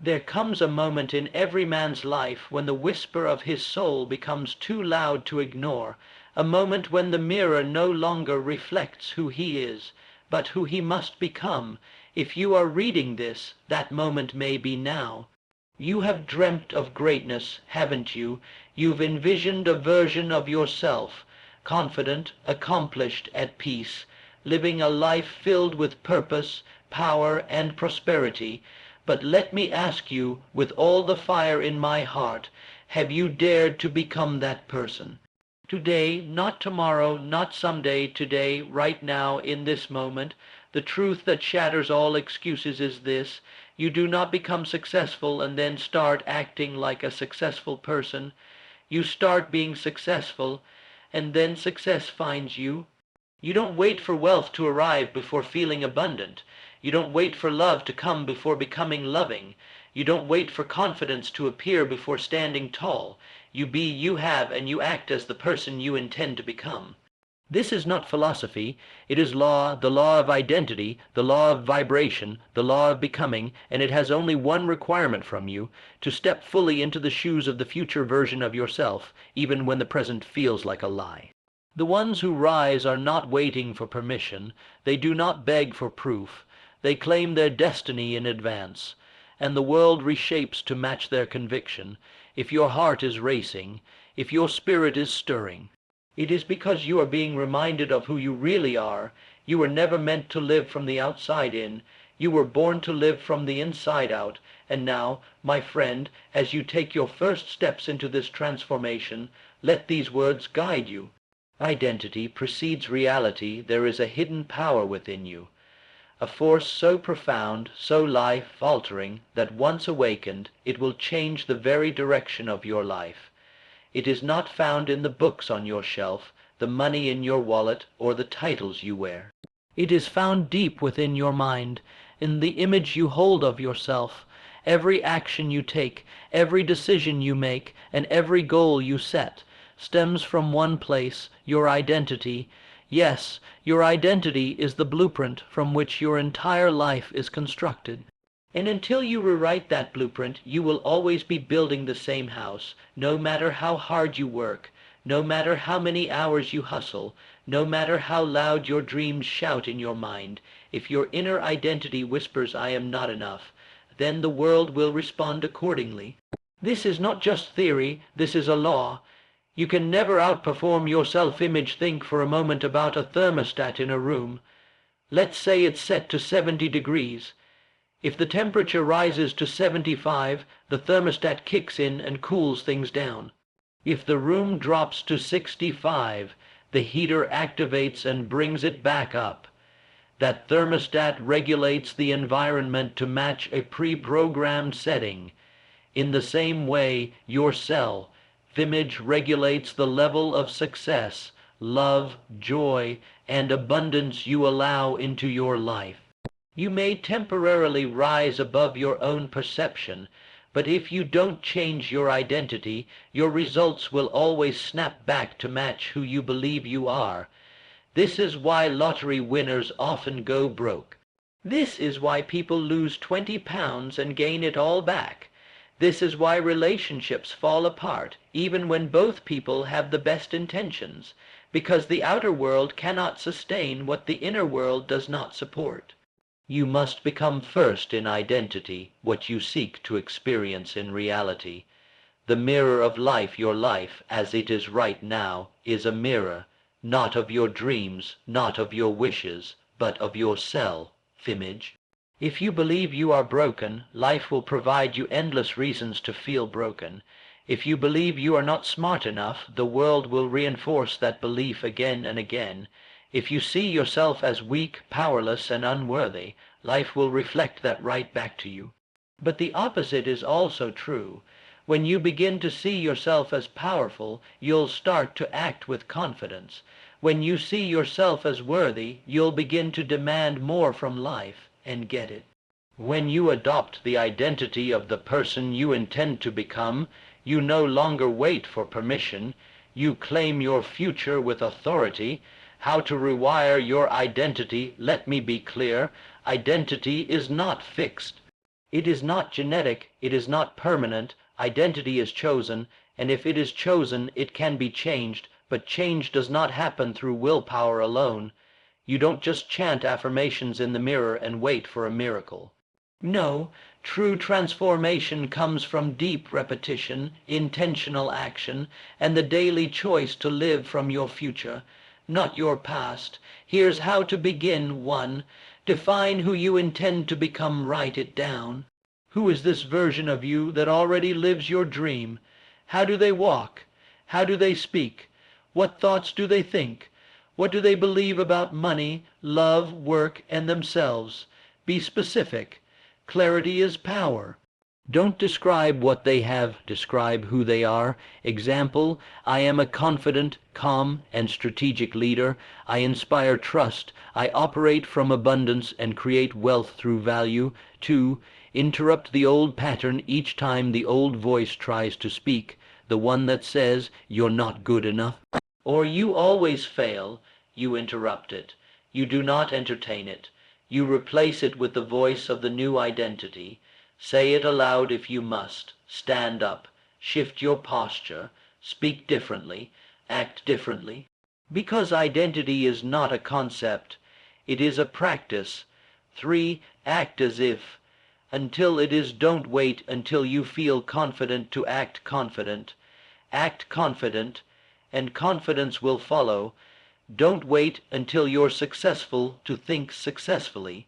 There comes a moment in every man's life when the whisper of his soul becomes too loud to ignore, a moment when the mirror no longer reflects who he is, but who he must become. If you are reading this, that moment may be now. You have dreamt of greatness, haven't you? You've envisioned a version of yourself, confident, accomplished, at peace, living a life filled with purpose, power, and prosperity. But let me ask you, with all the fire in my heart, have you dared to become that person? Today, not tomorrow, not someday, today, right now, in this moment. The truth that shatters all excuses is this: you do not become successful and then start acting like a successful person. You start being successful, and then success finds you. You don't wait for wealth to arrive before feeling abundant. You don't wait for love to come before becoming loving. You don't wait for confidence to appear before standing tall. You be, you have, and you act as the person you intend to become. This is not philosophy. It is law, the law of identity, the law of vibration, the law of becoming, and it has only one requirement from you: to step fully into the shoes of the future version of yourself, even when the present feels like a lie. The ones who rise are not waiting for permission. They do not beg for proof. They claim their destiny in advance, and the world reshapes to match their conviction. If your heart is racing, if your spirit is stirring, it is because you are being reminded of who you really are. You were never meant to live from the outside in. You were born to live from the inside out. And now, my friend, as you take your first steps into this transformation, let these words guide you. Identity precedes reality. There is a hidden power within you, a force so profound, so life-altering, that once awakened, it will change the very direction of your life. It is not found in the books on your shelf, the money in your wallet, or the titles you wear. It is found deep within your mind, in the image you hold of yourself. Every action you take, every decision you make, and every goal you set stems from one place: your identity. Yes, your identity is the blueprint from which your entire life is constructed. And until you rewrite that blueprint, you will always be building the same house, no matter how hard you work, no matter how many hours you hustle, no matter how loud your dreams shout in your mind. If your inner identity whispers, "I am not enough," then the world will respond accordingly. This is not just theory, this is a law. You can never outperform your self-image. Think for a moment about a thermostat in a room. Let's say it's set to 70 degrees. If the temperature rises to 75, the thermostat kicks in and cools things down. If the room drops to 65, the heater activates and brings it back up. That thermostat regulates the environment to match a pre-programmed setting. In the same way, your self-image regulates the level of success, love, joy, and abundance you allow into your life. You may temporarily rise above your own perception, but if you don't change your identity, your results will always snap back to match who you believe you are. This is why lottery winners often go broke. This is why people lose 20 pounds and gain it all back. This is why relationships fall apart, even when both people have the best intentions, because the outer world cannot sustain what the inner world does not support. You must become first in identity what you seek to experience in reality. The mirror of life, your life, as it is right now, is a mirror, not of your dreams, not of your wishes, but of your self-image. If you believe you are broken, life will provide you endless reasons to feel broken. If you believe you are not smart enough, the world will reinforce that belief again and again. If you see yourself as weak, powerless, and unworthy, life will reflect that right back to you. But the opposite is also true. When you begin to see yourself as powerful, you'll start to act with confidence. When you see yourself as worthy, you'll begin to demand more from life and get it. When you adopt the identity of the person you intend to become, you no longer wait for permission. You claim your future with authority. How to rewire your identity? Let me be clear. Identity is not fixed. It is not genetic, it is not permanent. Identity is chosen, and if it is chosen, it can be changed, but change does not happen through willpower alone. You don't just chant affirmations in the mirror and wait for a miracle. No, true transformation comes from deep repetition, intentional action, and the daily choice to live from your future, not your past. Here's how to begin. 1. Define who you intend to become. Write it down. Who is this version of you that already lives your dream? How do they walk? How do they speak? What thoughts do they think? What do they believe about money, love, work, and themselves? Be specific. Clarity is power. Don't describe what they have, describe who they are. Example, I am a confident, calm, and strategic leader. I inspire trust. I operate from abundance and create wealth through value. 2. Interrupt the old pattern each time the old voice tries to speak, the one that says, you're not good enough, or you always fail. You interrupt it. You do not entertain it. You replace it with the voice of the new identity. Say it aloud if you must. Stand up. Shift your posture. Speak differently. Act differently. Because identity is not a concept. It is a practice. 3. Act as if. Until it is, don't wait until you feel confident to act confident. Act confident, and confidence will follow. Don't wait until you're successful to think successfully.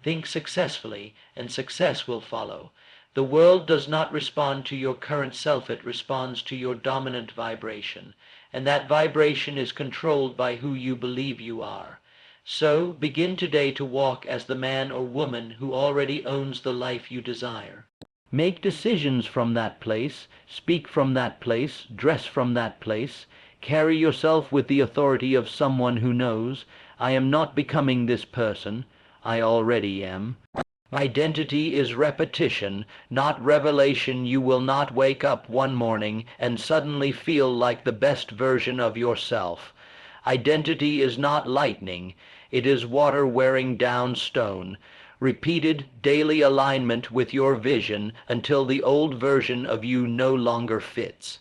Think successfully, and success will follow. The world does not respond to your current self, it responds to your dominant vibration, and that vibration is controlled by who you believe you are. So, begin today to walk as the man or woman who already owns the life you desire. Make decisions from that place, speak from that place, dress from that place. Carry yourself with the authority of someone who knows, I am not becoming this person, I already am. Identity is repetition, not revelation. You will not wake up one morning and suddenly feel like the best version of yourself. Identity is not lightning, it is water wearing down stone. Repeated daily alignment with your vision until the old version of you no longer fits.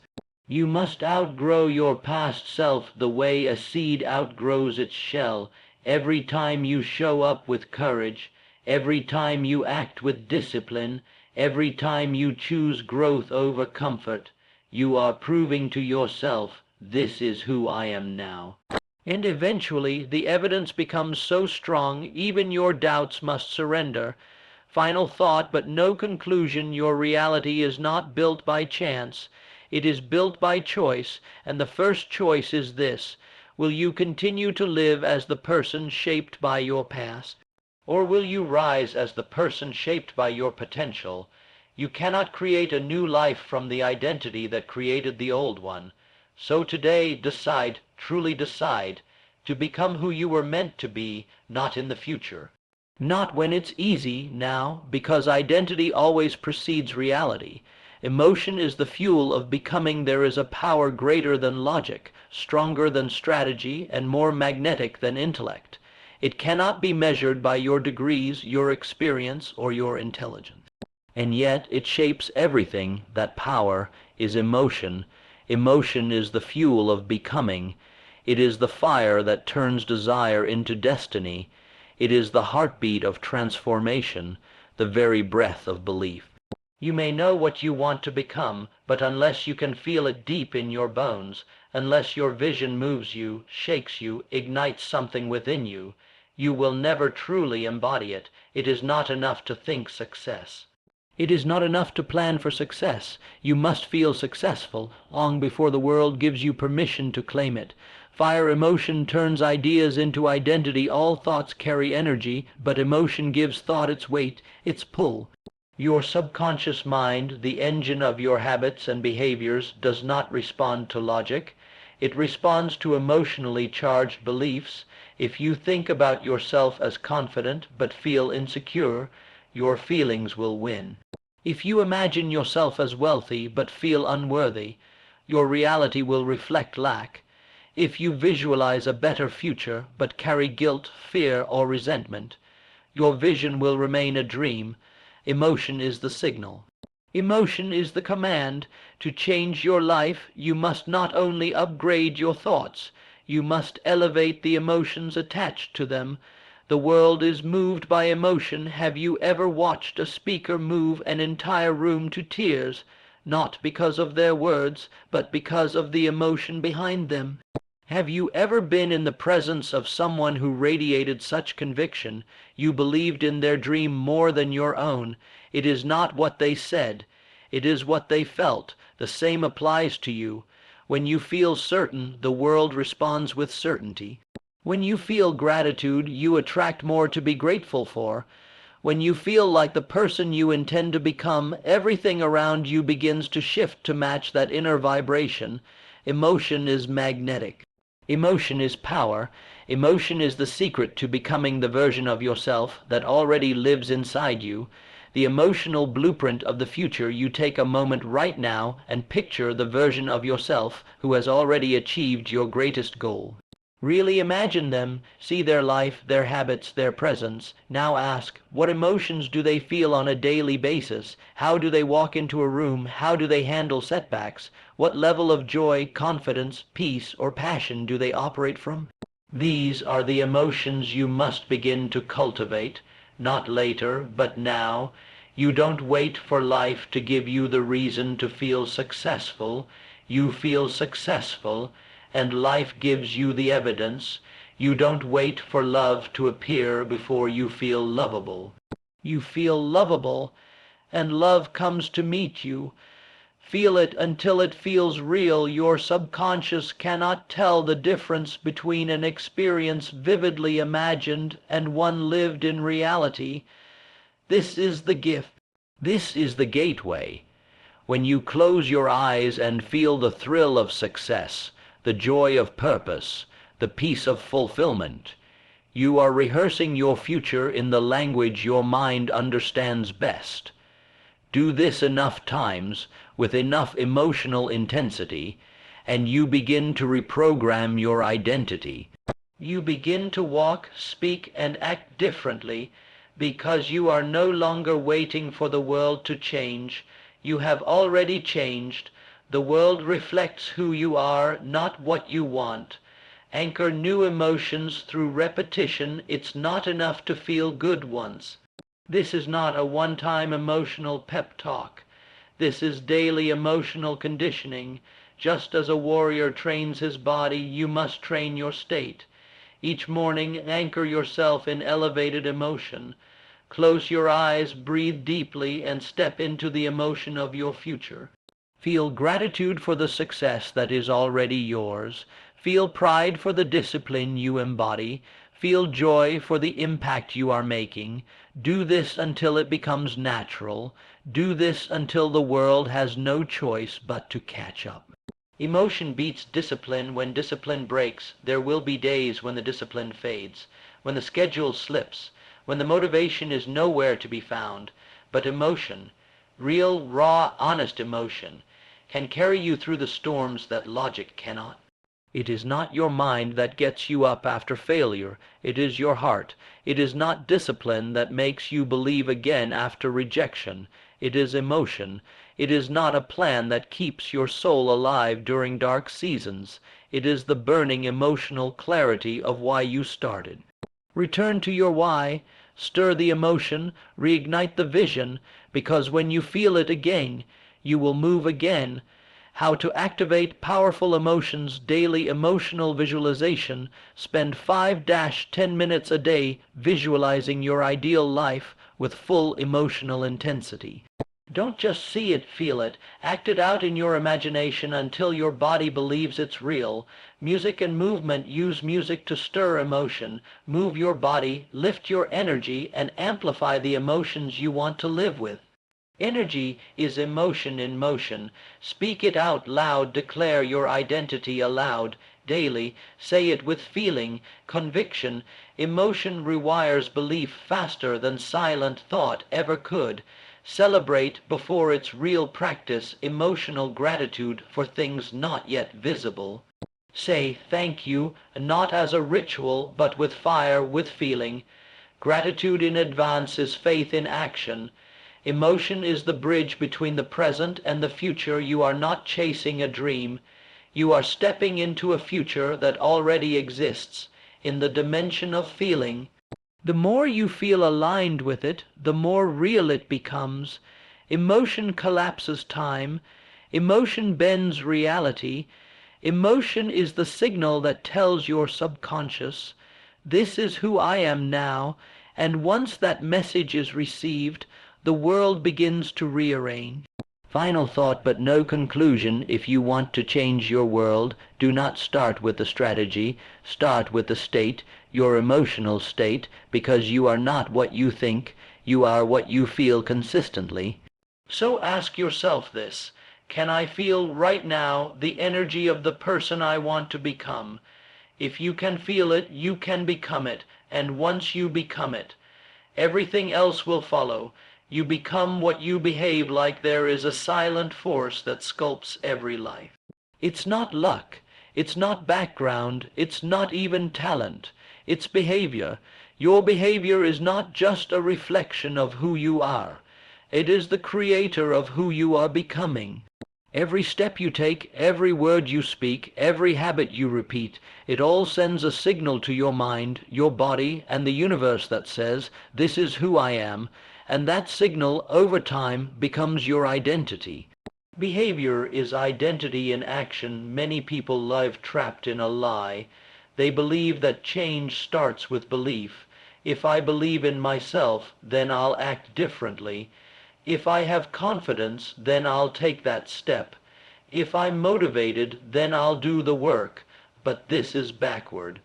You must outgrow your past self the way a seed outgrows its shell. Every time you show up with courage, every time you act with discipline, every time you choose growth over comfort, you are proving to yourself, this is who I am now. And eventually the evidence becomes so strong, even your doubts must surrender. Final thought, but no conclusion. Your reality is not built by chance. It is built by choice, and the first choice is this. Will you continue to live as the person shaped by your past? Or will you rise as the person shaped by your potential? You cannot create a new life from the identity that created the old one. So today, decide, truly decide, to become who you were meant to be, not in the future. Not when it's easy, now, because identity always precedes reality. Emotion is the fuel of becoming. There is a power greater than logic, stronger than strategy, and more magnetic than intellect. It cannot be measured by your degrees, your experience, or your intelligence. And yet it shapes everything. That power is emotion. Emotion is the fuel of becoming. It is the fire that turns desire into destiny. It is the heartbeat of transformation, the very breath of belief. You may know what you want to become, but unless you can feel it deep in your bones, unless your vision moves you, shakes you, ignites something within you, you will never truly embody it. It is not enough to think success. It is not enough to plan for success. You must feel successful long before the world gives you permission to claim it. Fire emotion turns ideas into identity. All thoughts carry energy, but emotion gives thought its weight, its pull. Your subconscious mind, the engine of your habits and behaviors, does not respond to logic. It responds to emotionally charged beliefs. If you think about yourself as confident but feel insecure, your feelings will win. If you imagine yourself as wealthy but feel unworthy, your reality will reflect lack. If you visualize a better future but carry guilt, fear, or resentment, your vision will remain a dream. Emotion is the signal. Emotion is the command. To change your life, you must not only upgrade your thoughts, you must elevate the emotions attached to them. The world is moved by emotion. Have you ever watched a speaker move an entire room to tears, not because of their words, but because of the emotion behind them? Have you ever been in the presence of someone who radiated such conviction, you believed in their dream more than your own? It is not what they said, it is what they felt. The same applies to you. When you feel certain, the world responds with certainty. When you feel gratitude, you attract more to be grateful for. When you feel like the person you intend to become, everything around you begins to shift to match that inner vibration. Emotion is magnetic. Emotion is power. Emotion is the secret to becoming the version of yourself that already lives inside you. The emotional blueprint of the future. You take a moment right now and picture the version of yourself who has already achieved your greatest goal. Really imagine them, see their life, their habits, their presence. Now ask, what emotions do they feel on a daily basis? How do they walk into a room? How do they handle setbacks? What level of joy, confidence, peace, or passion do they operate from? These are the emotions you must begin to cultivate, not later, but now. You don't wait for life to give you the reason to feel successful. You feel successful, and life gives you the evidence. You don't wait for love to appear before you feel lovable. You feel lovable, and love comes to meet you. Feel it until it feels real. Your subconscious cannot tell the difference between an experience vividly imagined and one lived in reality. This is the gift. This is the gateway. When you close your eyes and feel the thrill of success, the joy of purpose, the peace of fulfillment, you are rehearsing your future in the language your mind understands best. Do this enough times, with enough emotional intensity, and you begin to reprogram your identity. You begin to walk, speak, and act differently because you are no longer waiting for the world to change. You have already changed. The world reflects who you are, not what you want. Anchor new emotions through repetition. It's not enough to feel good once. This is not a one-time emotional pep talk. This is daily emotional conditioning. Just as a warrior trains his body, you must train your state. Each morning, anchor yourself in elevated emotion. Close your eyes, breathe deeply, and step into the emotion of your future. Feel gratitude for the success that is already yours. Feel pride for the discipline you embody. Feel joy for the impact you are making. Do this until it becomes natural. Do this until the world has no choice but to catch up. Emotion beats discipline. When discipline breaks, there will be days when the discipline fades, when the schedule slips, when the motivation is nowhere to be found. But emotion, real, raw, honest emotion, can carry you through the storms that logic cannot. It is not your mind that gets you up after failure. It is your heart. It is not discipline that makes you believe again after rejection. It is emotion. It is not a plan that keeps your soul alive during dark seasons. It is the burning emotional clarity of why you started. Return to your why. Stir the emotion. Reignite the vision. Because when you feel it again, you will move again. How to activate powerful emotions. Daily emotional visualization. Spend 5-10 minutes a day visualizing your ideal life with full emotional intensity. Don't just see it, feel it. Act it out in your imagination until your body believes it's real. Music and movement. Use music to stir emotion. Move your body, lift your energy, and amplify the emotions you want to live with. Energy is emotion in motion. Speak it out loud. Declare your identity aloud. Daily, say it with feeling, conviction. Emotion rewires belief faster than silent thought ever could. Celebrate before its real practice emotional gratitude for things not yet visible. Say thank you, not as a ritual, but with fire, with feeling. Gratitude in advance is faith in action. Emotion is the bridge between the present and the future. You are not chasing a dream. You are stepping into a future that already exists in the dimension of feeling. The more you feel aligned with it, the more real it becomes. Emotion collapses time. Emotion bends reality. Emotion is the signal that tells your subconscious, this is who I am now, and once that message is received, the world begins to rearrange. Final thought but no conclusion. If you want to change your world, do not start with the strategy. Start with the state, your emotional state, because you are not what you think, you are what you feel consistently. So ask yourself this: can I feel right now the energy of the person I want to become? If you can feel it, you can become it, and once you become it, everything else will follow. You become what you behave like. There is a silent force that sculpts every life. It's not luck, it's not background, it's not even talent, it's behavior. Your behavior is not just a reflection of who you are. It is the creator of who you are becoming. Every step you take, every word you speak, every habit you repeat, it all sends a signal to your mind, your body, and the universe that says, this is who I am, and that signal, over time, becomes your identity. Behavior is identity in action. Many people live trapped in a lie. They believe that change starts with belief. If I believe in myself, then I'll act differently. If I have confidence, then I'll take that step. If I'm motivated, then I'll do the work. But this is backward.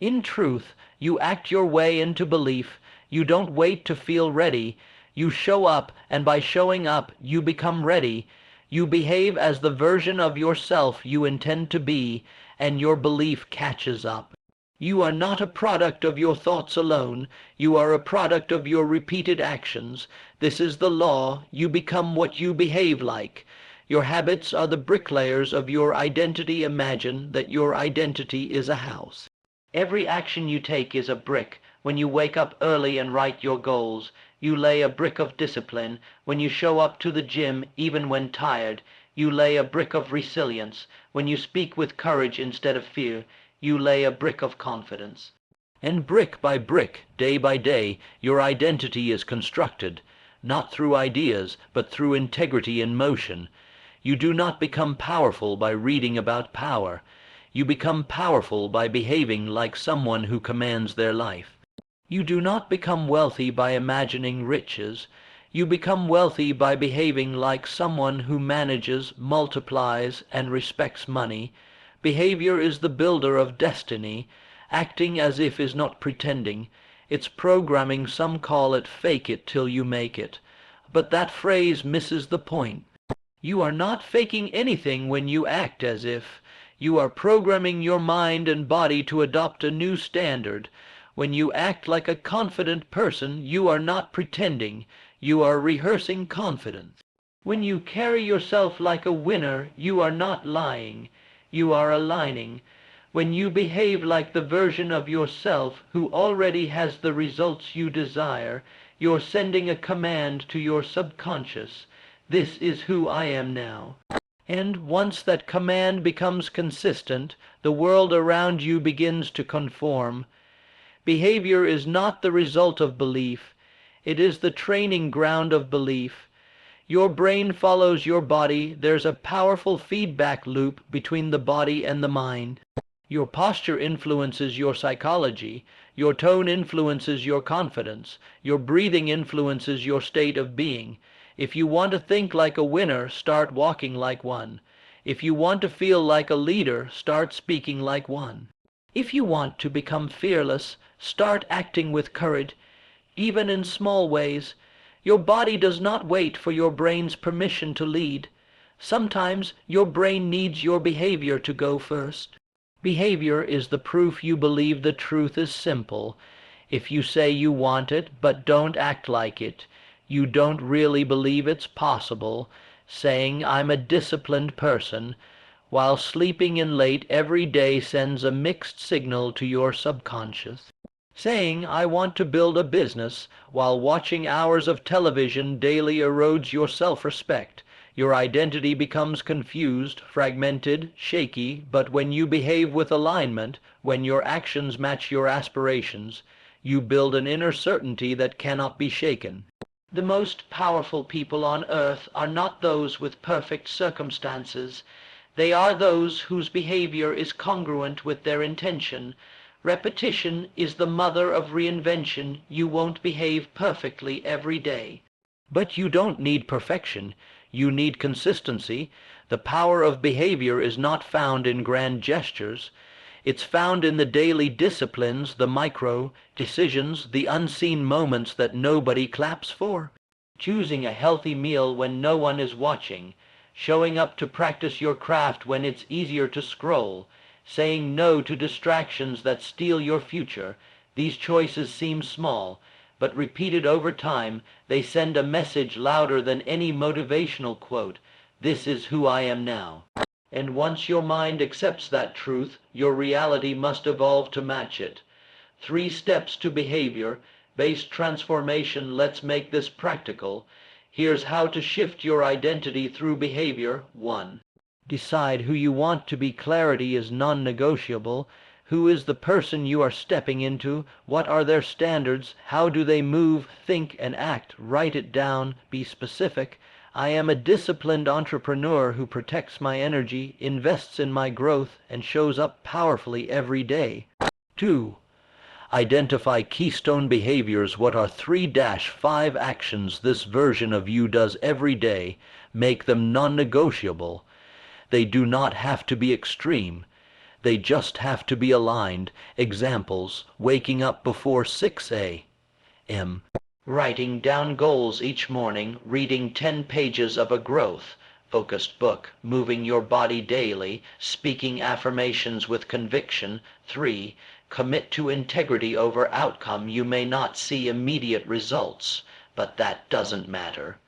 In truth, you act your way into belief. You don't wait to feel ready. You show up, and by showing up, you become ready. You behave as the version of yourself you intend to be, and your belief catches up. You are not a product of your thoughts alone. You are a product of your repeated actions. This is the law. You become what you behave like. Your habits are the bricklayers of your identity. Imagine that your identity is a house. Every action you take is a brick. When you wake up early and write your goals, you lay a brick of discipline. When you show up to the gym, even when tired, you lay a brick of resilience. When you speak with courage instead of fear, you lay a brick of confidence. And brick by brick, day by day, your identity is constructed, not through ideas, but through integrity in motion. You do not become powerful by reading about power. You become powerful by behaving like someone who commands their life. You do not become wealthy by imagining riches. You become wealthy by behaving like someone who manages, multiplies, and respects money. Behavior is the builder of destiny. Acting as if is not pretending. It's programming. Some call it fake it till you make it. But that phrase misses the point. You are not faking anything when you act as if. You are programming your mind and body to adopt a new standard. When you act like a confident person, you are not pretending. You are rehearsing confidence. When you carry yourself like a winner, you are not lying. You are aligning. When you behave like the version of yourself who already has the results you desire, you're sending a command to your subconscious. This is who I am now. And once that command becomes consistent, the world around you begins to conform. Behavior is not the result of belief. It is the training ground of belief. Your brain follows your body. There's a powerful feedback loop between the body and the mind. Your posture influences your psychology. Your tone influences your confidence. Your breathing influences your state of being. If you want to think like a winner, start walking like one. If you want to feel like a leader, start speaking like one. If you want to become fearless, start acting with courage, even in small ways. Your body does not wait for your brain's permission to lead. Sometimes your brain needs your behavior to go first. Behavior is the proof you believe the truth is simple. If you say you want it but don't act like it, you don't really believe it's possible. Saying I'm a disciplined person while sleeping in late every day sends a mixed signal to your subconscious. Saying, "I want to build a business," while watching hours of television daily erodes your self-respect. Your identity becomes confused, fragmented, shaky, but when you behave with alignment, when your actions match your aspirations, you build an inner certainty that cannot be shaken. The most powerful people on earth are not those with perfect circumstances. They are those whose behavior is congruent with their intention. Repetition is the mother of reinvention. You won't behave perfectly every day. But you don't need perfection. You need consistency. The power of behavior is not found in grand gestures. It's found in the daily disciplines, the micro decisions, the unseen moments that nobody claps for. Choosing a healthy meal when no one is watching, showing up to practice your craft when it's easier to scroll, saying no to distractions that steal your future. These choices seem small, but repeated over time, they send a message louder than any motivational quote. This is who I am now. And once your mind accepts that truth, your reality must evolve to match it. 3 steps to behavior-based transformation. Let's make this practical. Here's how to shift your identity through behavior. 1. Decide who you want to be. Clarity is non-negotiable. Who is the person you are stepping into? What are their standards? How do they move, think, and act? Write it down. Be specific. I am a disciplined entrepreneur who protects my energy, invests in my growth, and shows up powerfully every day. 2. Identify keystone behaviors. What are 3-5 actions this version of you does every day? Make them non-negotiable. They do not have to be extreme. They just have to be aligned. Examples: waking up before 6 a.m., writing down goals each morning, reading 10 pages of a growth-focused book, moving your body daily, speaking affirmations with conviction. 3. Commit to integrity over outcome. You may not see immediate results, but that doesn't matter.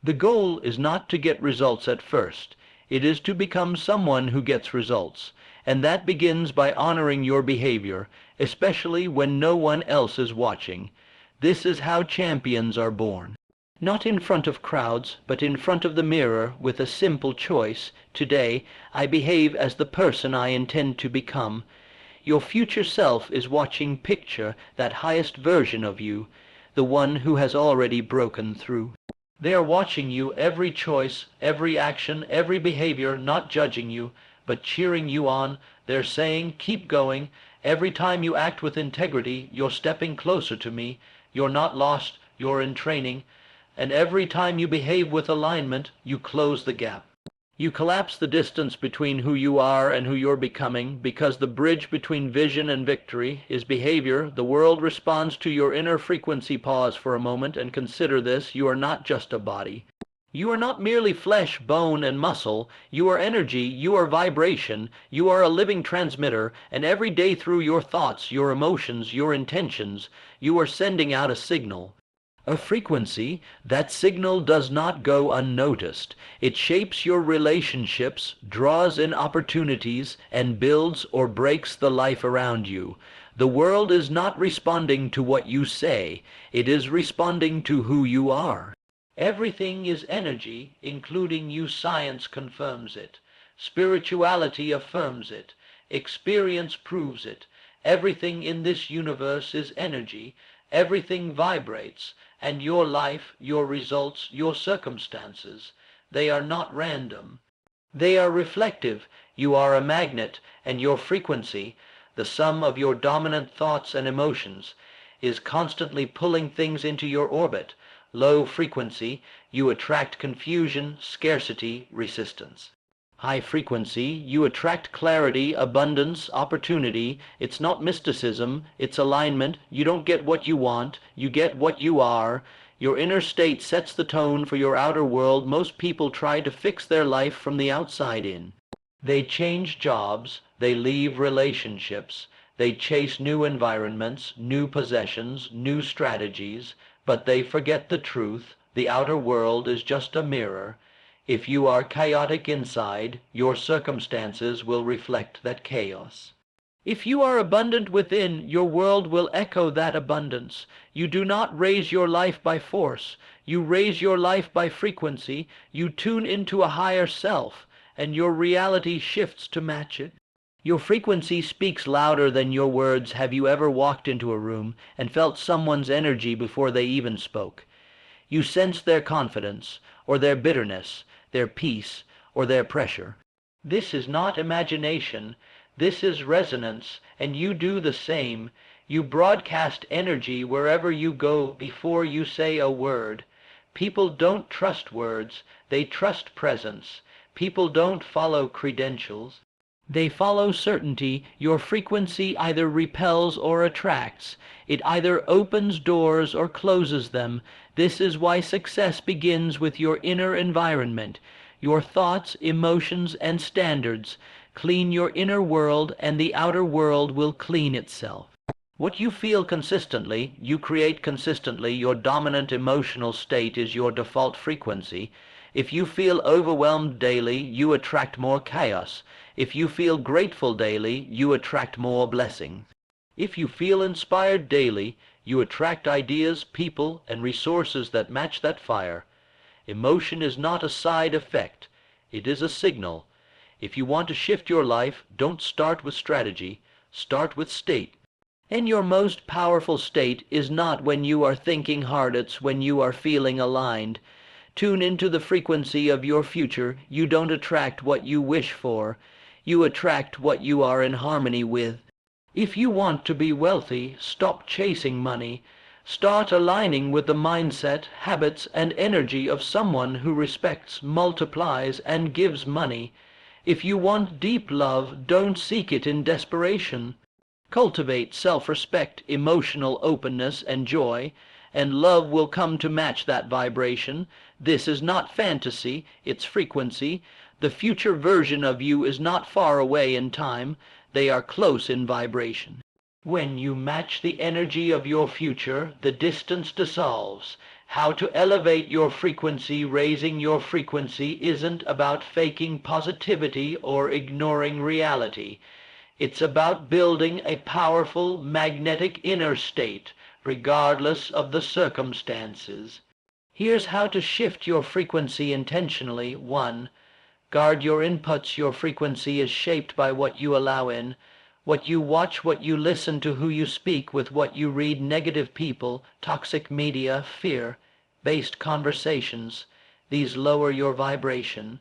The goal is not to get results at first. It is to become someone who gets results, and that begins by honoring your behavior, especially when no one else is watching. This is how champions are born. Not in front of crowds, but in front of the mirror with a simple choice. Today, I behave as the person I intend to become. Your future self is watching. Picture that highest version of you, the one who has already broken through. They are watching you, every choice, every action, every behavior, not judging you, but cheering you on. They're saying, keep going. Every time you act with integrity, you're stepping closer to me. You're not lost, you're in training. And every time you behave with alignment, you close the gap. You collapse the distance between who you are and who you're becoming, because the bridge between vision and victory is behavior. The world responds to your inner frequency. Pause for a moment and consider this. You are not just a body. You are not merely flesh, bone, and muscle. You are energy. You are vibration. You are a living transmitter, and every day through your thoughts, your emotions, your intentions, you are sending out a signal. A frequency. That signal does not go unnoticed. It shapes your relationships, draws in opportunities, and builds or breaks the life around you. The world is not responding to what you say. It is responding to who you are. Everything is energy, including you. Science confirms it. Spirituality affirms it. Experience proves it. Everything in this universe is energy. Everything vibrates. And your life, your results, your circumstances, they are not random. They are reflective. You are a magnet, and your frequency, the sum of your dominant thoughts and emotions, is constantly pulling things into your orbit. Low frequency, you attract confusion, scarcity, resistance. High frequency, you attract clarity, abundance, opportunity. It's not mysticism, it's alignment. You don't get what you want, you get what you are. Your inner state sets the tone for your outer world. Most people try to fix their life from the outside in. They change jobs, they leave relationships, they chase new environments, new possessions, new strategies, but they forget the truth. The outer world is just a mirror. If you are chaotic inside, your circumstances will reflect that chaos. If you are abundant within, your world will echo that abundance. You do not raise your life by force. You raise your life by frequency. You tune into a higher self, and your reality shifts to match it. Your frequency speaks louder than your words. Have you ever walked into a room and felt someone's energy before they even spoke? You sense their confidence, or their bitterness, their peace, or their pressure. This is not imagination. This is resonance, and you do the same. You broadcast energy wherever you go before you say a word. People don't trust words. They trust presence. People don't follow credentials. They follow certainty. Your frequency either repels or attracts. It either opens doors or closes them. This is why success begins with your inner environment, your thoughts, emotions, and standards. Clean your inner world, and the outer world will clean itself. What you feel consistently, you create consistently. Your dominant emotional state is your default frequency. If you feel overwhelmed daily, you attract more chaos. If you feel grateful daily, you attract more blessing. If you feel inspired daily, you attract ideas, people, and resources that match that fire. Emotion is not a side effect. It is a signal. If you want to shift your life, don't start with strategy. Start with state. And your most powerful state is not when you are thinking hard. It's when you are feeling aligned. Tune into the frequency of your future. You don't attract what you wish for. You attract what you are in harmony with. If you want to be wealthy, stop chasing money. Start aligning with the mindset, habits, and energy of someone who respects, multiplies, and gives money. If you want deep love, don't seek it in desperation. Cultivate self-respect, emotional openness, and joy, and love will come to match that vibration. This is not fantasy, it's frequency. The future version of you is not far away in time. They are close in vibration. When you match the energy of your future, the distance dissolves. How to elevate your frequency. Raising your frequency isn't about faking positivity or ignoring reality. It's about building a powerful, magnetic inner state, regardless of the circumstances. Here's how to shift your frequency intentionally. 1. Guard your inputs. Your frequency is shaped by what you allow in. What you watch, what you listen to, who you speak with, what you read, negative people, toxic media, fear-based conversations. These lower your vibration.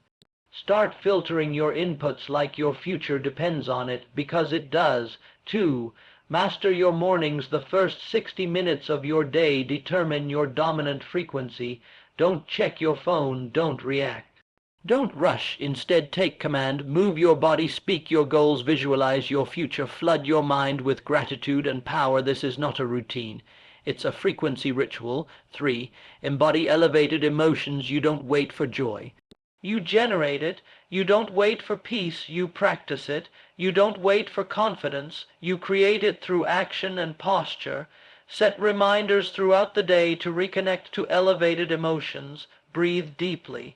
Start filtering your inputs like your future depends on it, because it does. 2. Master your mornings. The first 60 minutes of your day determine your dominant frequency. Don't check your phone. Don't react. Don't rush. Instead, take command. Move your body, speak your goals, visualize your future, flood your mind with gratitude and power. This is not a routine. It's a frequency ritual. 3. Embody elevated emotions. You don't wait for joy. You generate it. You don't wait for peace. You practice it. You don't wait for confidence. You create it through action and posture. Set reminders throughout the day to reconnect to elevated emotions. Breathe deeply.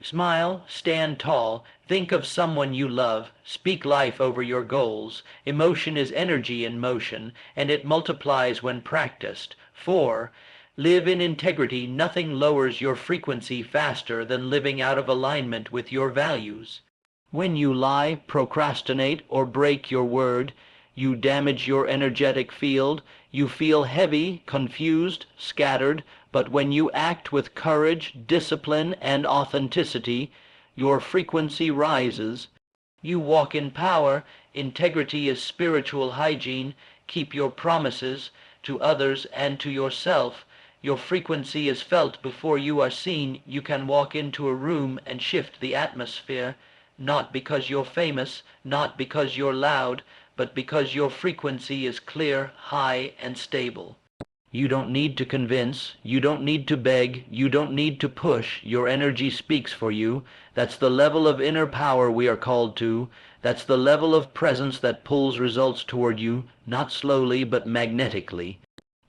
Smile, stand tall, think of someone you love, speak life over your goals. Emotion is energy in motion, and it multiplies when practiced. 4. Live in integrity. Nothing lowers your frequency faster than living out of alignment with your values. When you lie, procrastinate, or break your word, you damage your energetic field. You feel heavy, confused, scattered, but when you act with courage, discipline, and authenticity, your frequency rises. You walk in power. Integrity is spiritual hygiene. Keep your promises to others and to yourself. Your frequency is felt before you are seen. You can walk into a room and shift the atmosphere, not because you're famous, not because you're loud, but because your frequency is clear, high, and stable. You don't need to convince. You don't need to beg. You don't need to push. Your energy speaks for you. That's the level of inner power we are called to. That's the level of presence that pulls results toward you, not slowly but magnetically.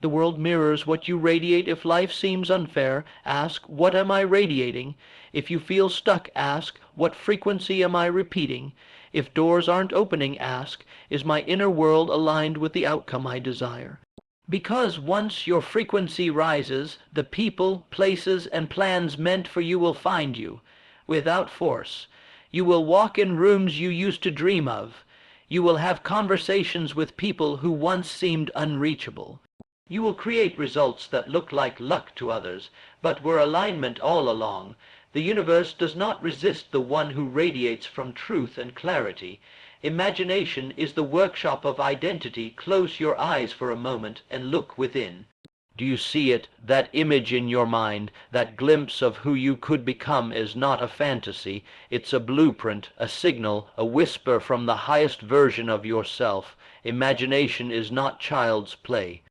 The world mirrors what you radiate. If life seems unfair, ask, what am I radiating? If you feel stuck, ask, what frequency am I repeating? If doors aren't opening, ask, is my inner world aligned with the outcome I desire? Because once your frequency rises, the people, places, and plans meant for you will find you, without force. You will walk in rooms you used to dream of. You will have conversations with people who once seemed unreachable. You will create results that look like luck to others, but were alignment all along. The universe does not resist the one who radiates from truth and clarity. Imagination is the workshop of identity. Close your eyes for a moment and look within. Do you see it? That image in your mind, that glimpse of who you could become is not a fantasy. It's a blueprint, a signal, a whisper from the highest version of yourself. Imagination is not child's play.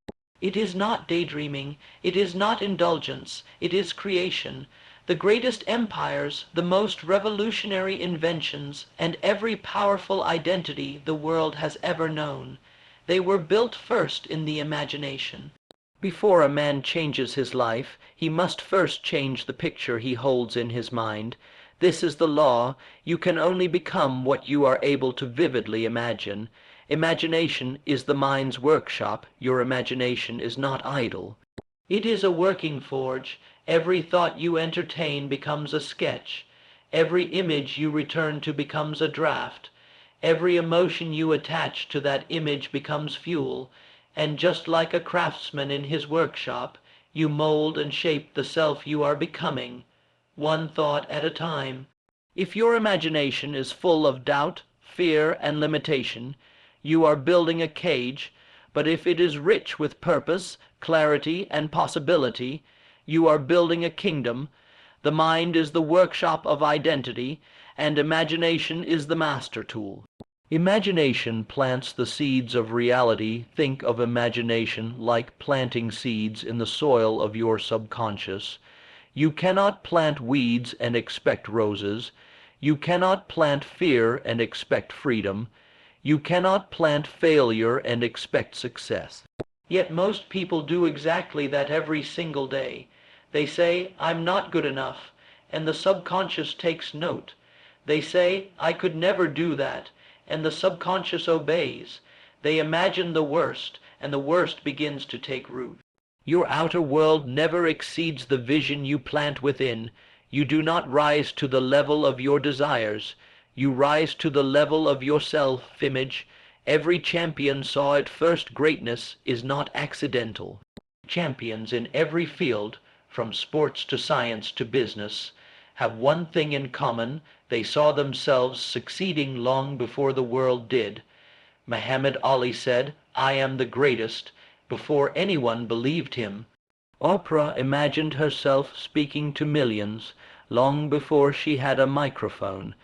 It is not daydreaming. It is not indulgence. It is creation. The greatest empires, the most revolutionary inventions, and every powerful identity the world has ever known, they were built first in the imagination. Before a man changes his life, he must first change the picture he holds in his mind. This is the law. You can only become what you are able to vividly imagine. Imagination is the mind's workshop. Your imagination is not idle. It is a working forge. Every thought you entertain becomes a sketch. Every image you return to becomes a draft. Every emotion you attach to that image becomes fuel. And just like a craftsman in his workshop, you mold and shape the self you are becoming, one thought at a time. If your imagination is full of doubt, fear, and limitation, you are building a cage. But if it is rich with purpose, clarity, and possibility, you are building a kingdom. The mind is the workshop of identity, and imagination is the master tool. Imagination plants the seeds of reality. Think of imagination like planting seeds in the soil of your subconscious. You cannot plant weeds and expect roses. You cannot plant fear and expect freedom. You cannot plant failure and expect success. Yet most people do exactly that every single day. They say, I'm not good enough, and the subconscious takes note. They say, I could never do that, and the subconscious obeys. They imagine the worst, and the worst begins to take root. Your outer world never exceeds the vision you plant within. You do not rise to the level of your desires. You rise to the level of your self-image. Every champion saw it first. Greatness is not accidental. Champions in every field, from sports to science to business, have one thing in common. They saw themselves succeeding long before the world did. Muhammad Ali said, I am the greatest, before anyone believed him. Oprah imagined herself speaking to millions long before she had a microphone.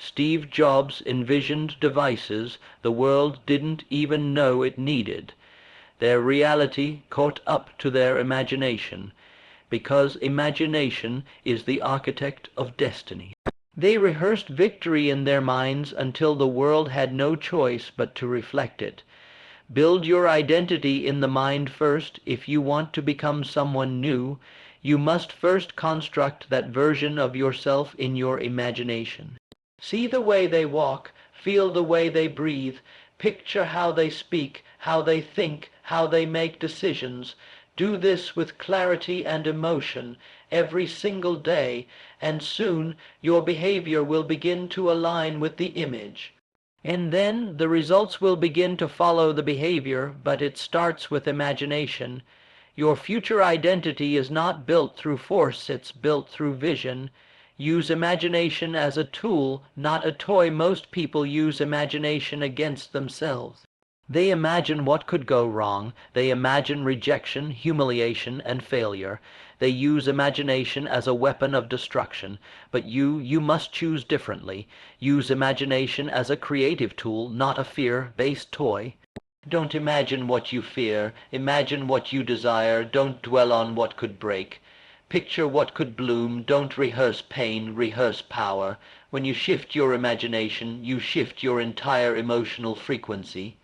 Steve Jobs envisioned devices the world didn't even know it needed. Their reality caught up to their imagination, because imagination is the architect of destiny. They rehearsed victory in their minds until the world had no choice but to reflect it. Build your identity in the mind first. If you want to become someone new, you must first construct that version of yourself in your imagination. See the way they walk, feel the way they breathe, picture how they speak, how they think, how they make decisions. Do this with clarity and emotion every single day, and soon your behavior will begin to align with the image. And then the results will begin to follow the behavior, but it starts with imagination. Your future identity is not built through force, it's built through vision. Use imagination as a tool, not a toy. Most people use imagination against themselves. They imagine what could go wrong. They imagine rejection, humiliation, and failure. They use imagination as a weapon of destruction. But you must choose differently. Use imagination as a creative tool, not a fear-based toy. Don't imagine what you fear. Imagine what you desire. Don't dwell on what could break. Picture what could bloom. Don't rehearse pain, rehearse power. When you shift your imagination, you shift your entire emotional frequency.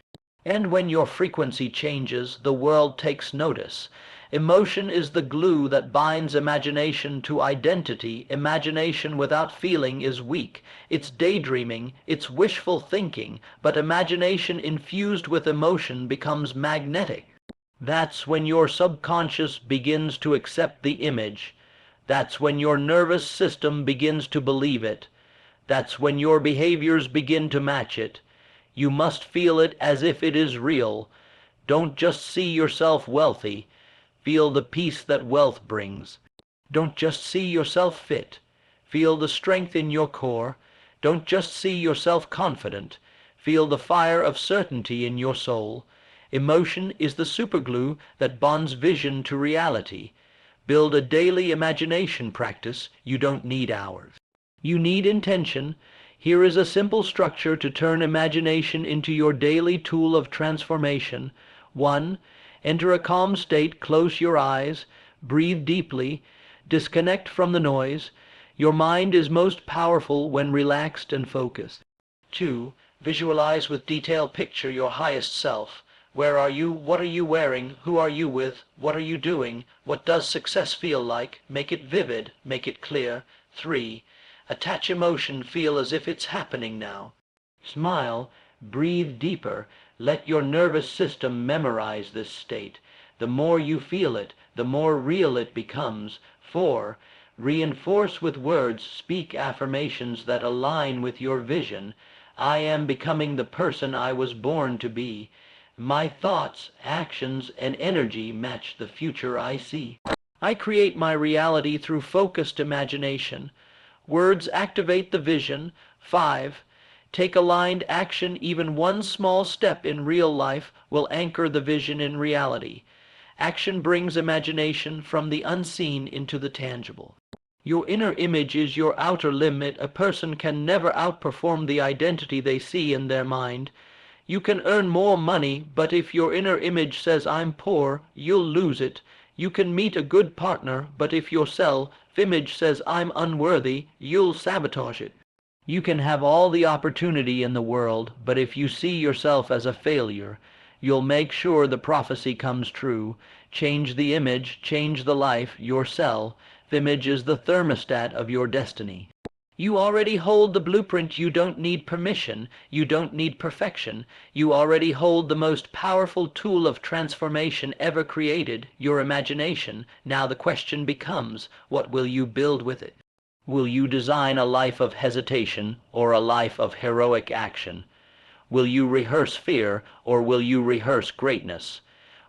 And when your frequency changes, the world takes notice. Emotion is the glue that binds imagination to identity. Imagination without feeling is weak. It's daydreaming, it's wishful thinking, but imagination infused with emotion becomes magnetic. That's when your subconscious begins to accept the image. That's when your nervous system begins to believe it. That's when your behaviors begin to match it. You must feel it as if it is real. Don't just see yourself wealthy. Feel the peace that wealth brings. Don't just see yourself fit. Feel the strength in your core. Don't just see yourself confident. Feel the fire of certainty in your soul. Emotion is the superglue that bonds vision to reality. Build a daily imagination practice. You don't need hours. You need intention. Here is a simple structure to turn imagination into your daily tool of transformation. 1. Enter a calm state, close your eyes, breathe deeply, disconnect from the noise. Your mind is most powerful when relaxed and focused. 2. Visualize with detail, picture your highest self. Where are you? What are you wearing? Who are you with? What are you doing? What does success feel like? Make it vivid, make it clear. 3. Attach emotion, feel as if it's happening now. Smile, breathe deeper, let your nervous system memorize this state. The more you feel it, the more real it becomes. 4. Reinforce with words, speak affirmations that align with your vision. I am becoming the person I was born to be. My thoughts, actions, and energy match the future I see. I create my reality through focused imagination. Words activate the vision. 5. Take aligned action. Even one small step in real life will anchor the vision in reality. Action brings imagination from the unseen into the tangible. Your inner image is your outer limit. A person can never outperform the identity they see in their mind. You can earn more money, but if your inner image says I'm poor, you'll lose it. You can meet a good partner, but if your self-image says I'm unworthy, you'll sabotage it. You can have all the opportunity in the world, but if you see yourself as a failure, you'll make sure the prophecy comes true. Change the image, change the life. Your self-image is the thermostat of your destiny. You already hold the blueprint. You don't need permission. You don't need perfection. You already hold the most powerful tool of transformation ever created, your imagination. Now the question becomes, what will you build with it? Will you design a life of hesitation or a life of heroic action? Will you rehearse fear or will you rehearse greatness?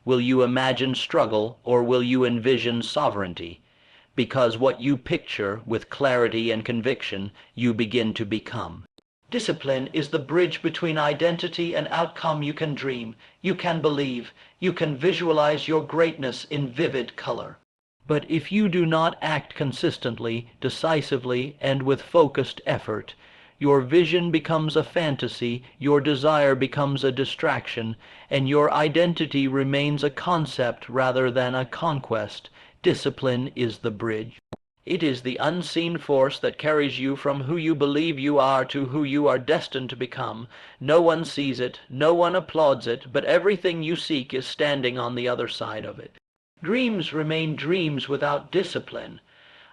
Will you imagine struggle or will you envision sovereignty? Because what you picture with clarity and conviction, you begin to become. Discipline is the bridge between identity and outcome. You can dream, you can believe, you can visualize your greatness in vivid color. But if you do not act consistently, decisively, and with focused effort, your vision becomes a fantasy, your desire becomes a distraction, and your identity remains a concept rather than a conquest. Discipline is the bridge. It is the unseen force that carries you from who you believe you are to who you are destined to become. No one sees it, no one applauds it, but everything you seek is standing on the other side of it. Dreams remain dreams without discipline.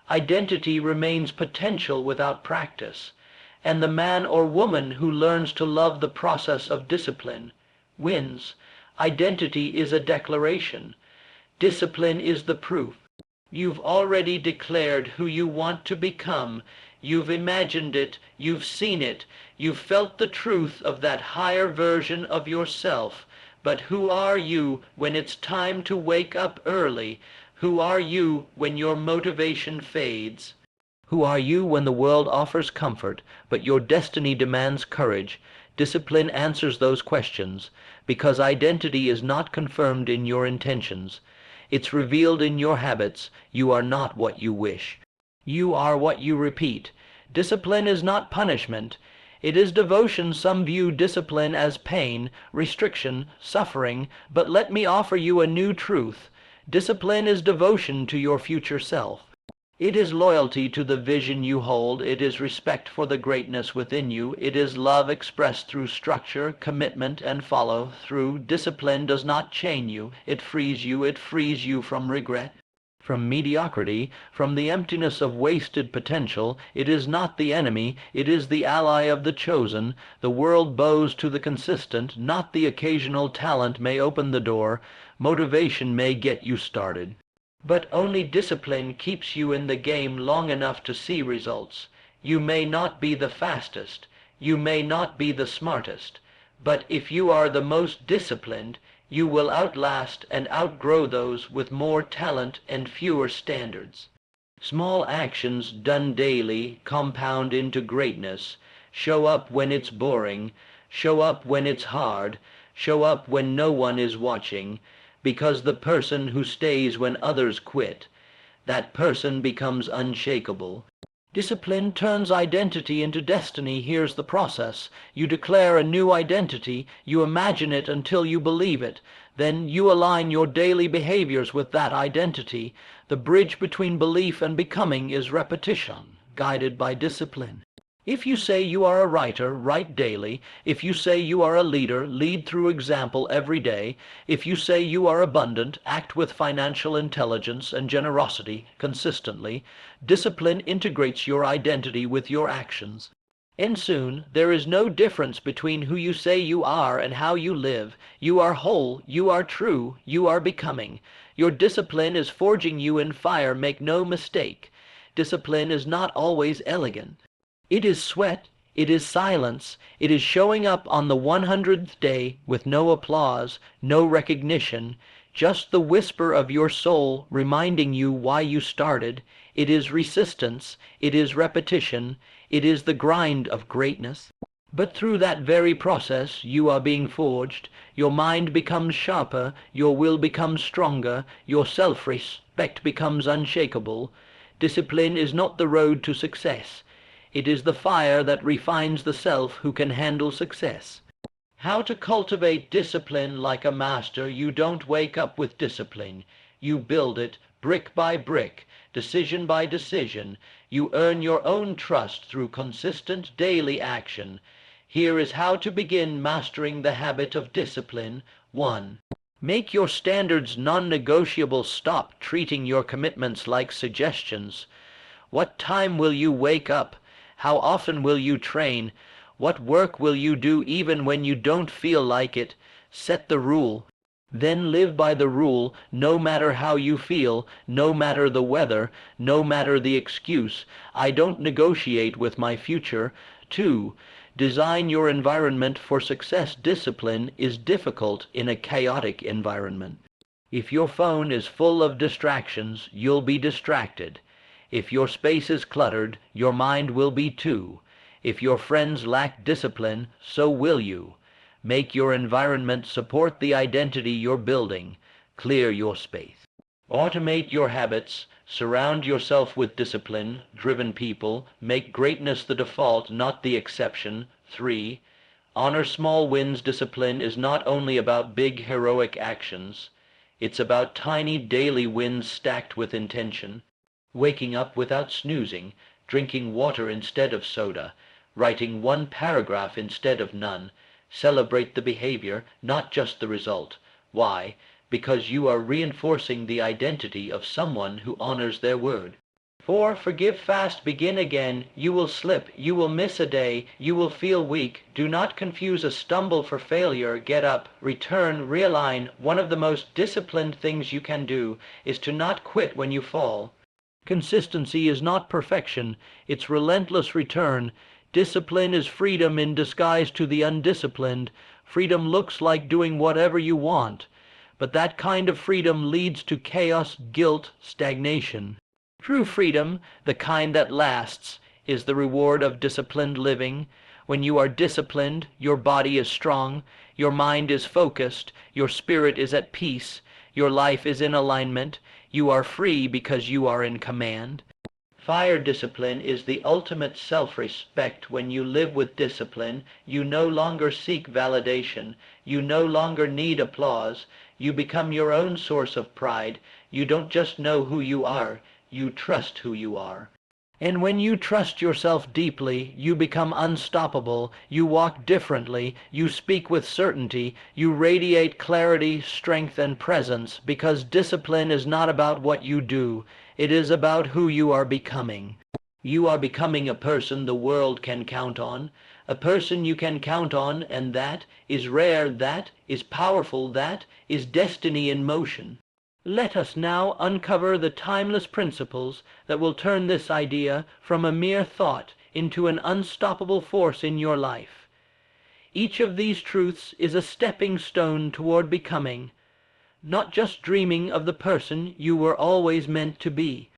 Identity remains potential without practice. And the man or woman who learns to love the process of discipline wins. Identity is a declaration. Discipline is the proof. You've already declared who you want to become. You've imagined it. You've seen it. You've felt the truth of that higher version of yourself. But who are you when it's time to wake up early? Who are you when your motivation fades? Who are you when the world offers comfort, but your destiny demands courage? Discipline answers those questions, because identity is not confirmed in your intentions. It's revealed in your habits. You are not what you wish. You are what you repeat. Discipline is not punishment. It is devotion. Some view discipline as pain, restriction, suffering, but let me offer you a new truth. Discipline is devotion to your future self. It is loyalty to the vision you hold. It is respect for the greatness within you. It is love expressed through structure, commitment, and follow-through. Discipline does not chain you. It frees you. It frees you from regret, from mediocrity, from the emptiness of wasted potential. It is not the enemy. It is the ally of the chosen. The world bows to the consistent. Not the occasional talent may open the door. Motivation may get you started, but only discipline keeps you in the game long enough to see results. You may not be the fastest, you may not be the smartest, but if you are the most disciplined, you will outlast and outgrow those with more talent and fewer standards. Small actions done daily compound into greatness. Show up when it's boring, show up when it's hard, show up when no one is watching, because the person who stays when others quit, that person becomes unshakable. Discipline turns identity into destiny. Here's the process. You declare a new identity. You imagine it until you believe it. Then you align your daily behaviors with that identity. The bridge between belief and becoming is repetition, guided by discipline. If you say you are a writer, write daily. If you say you are a leader, lead through example every day. If you say you are abundant, act with financial intelligence and generosity consistently. Discipline integrates your identity with your actions. And soon, there is no difference between who you say you are and how you live. You are whole, you are true, you are becoming. Your discipline is forging you in fire, make no mistake. Discipline is not always elegant. It is sweat, it is silence, it is showing up on the 100th day with no applause, no recognition, just the whisper of your soul reminding you why you started. It is resistance, it is repetition, it is the grind of greatness. But through that very process you are being forged. Your mind becomes sharper, your will becomes stronger, your self-respect becomes unshakable. Discipline is not the road to success. It is the fire that refines the self who can handle success. How to cultivate discipline like a master. You don't wake up with discipline. You build it brick by brick, decision by decision. You earn your own trust through consistent daily action. Here is how to begin mastering the habit of discipline. 1. Make your standards non-negotiable. Stop treating your commitments like suggestions. What time will you wake up? How often will you train? What work will you do even when you don't feel like it? Set the rule. Then live by the rule, no matter how you feel, no matter the weather, no matter the excuse. I don't negotiate with my future. 2. Design your environment for success. Discipline is difficult in a chaotic environment. If your phone is full of distractions, you'll be distracted. If your space is cluttered, your mind will be too. If your friends lack discipline, so will you. Make your environment support the identity you're building. Clear your space. Automate your habits. Surround yourself with discipline-driven people. Make greatness the default, not the exception. 3. Honor small wins. Discipline is not only about big heroic actions. It's about tiny daily wins stacked with intention. Waking up without snoozing, drinking water instead of soda, writing one paragraph instead of none. Celebrate the behavior, not just the result. Why? Because you are reinforcing the identity of someone who honors their word. 4. Forgive fast, begin again. You will slip, you will miss a day, you will feel weak. Do not confuse a stumble for failure. Get up, return, realign. One of the most disciplined things you can do is to not quit when you fall. Consistency is not perfection, it's relentless return. Discipline is freedom in disguise to the undisciplined. Freedom looks like doing whatever you want, but that kind of freedom leads to chaos, guilt, stagnation. True freedom, the kind that lasts, is the reward of disciplined living. When you are disciplined, your body is strong, your mind is focused, your spirit is at peace, your life is in alignment. You are free because you are in command. Fire discipline is the ultimate self-respect. When you live with discipline, you no longer seek validation. You no longer need applause. You become your own source of pride. You don't just know who you are. you trust who you are. And when you trust yourself deeply, you become unstoppable, you walk differently, you speak with certainty, you radiate clarity, strength, and presence, because discipline is not about what you do, it is about who you are becoming. You are becoming a person the world can count on, a person you can count on, and that is rare, that is powerful, that is destiny in motion. Let us now uncover the timeless principles that will turn this idea from a mere thought into an unstoppable force in your life. Each of these truths is a stepping stone toward becoming, not just dreaming of the person you were always meant to be,